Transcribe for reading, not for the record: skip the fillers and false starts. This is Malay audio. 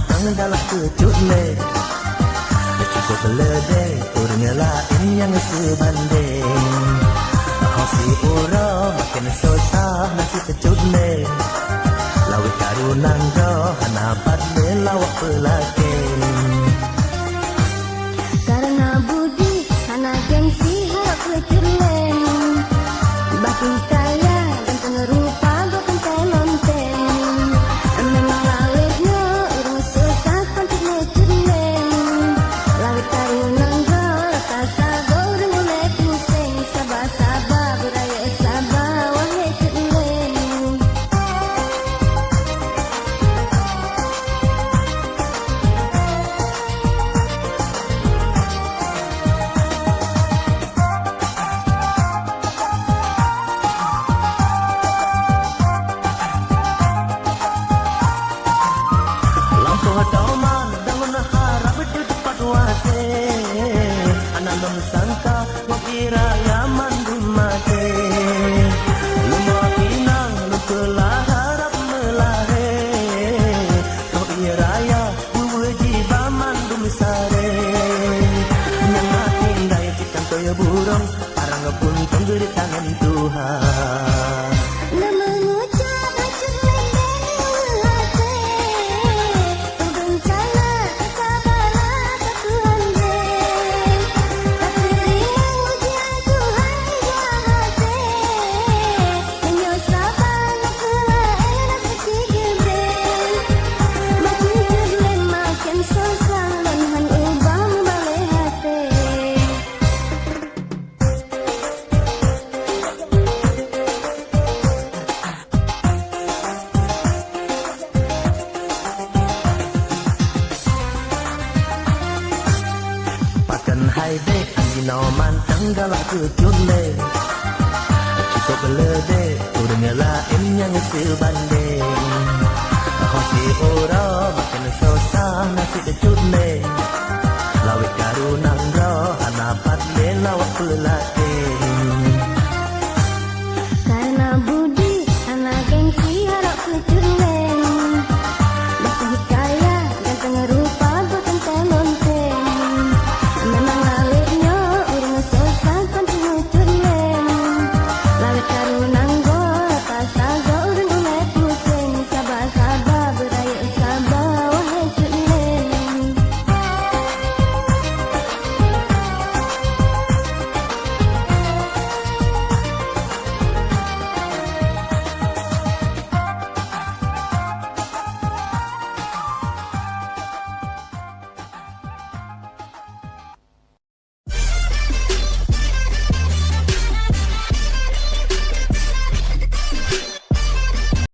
mantang dalam kecut le. Cukup beledek orang lain yang sebanding. Si ura makin susah nasi kecut le. Lawit karunang go hanabat le lawak pelakin. Karena budi hana gengsi harap kecut le. Batu kaya ganteng rupa gotong telonteng. Memang lawitnya urung susah pantik kecut le. Lawit karunang go rasa goreng mulai pusing sabah-sabah. Sangka mengira yaman dimate Lumua pinang lukelah harap melahe Kau iraya wajibah mandum sare Nyangatin gaya cikan toya burung Arang ngepuntung dari tangan Tuhan. Hai dek, anjino mantang galak kecut le. Cukup beledek, orang lain yang sebanding. Kau si ora makin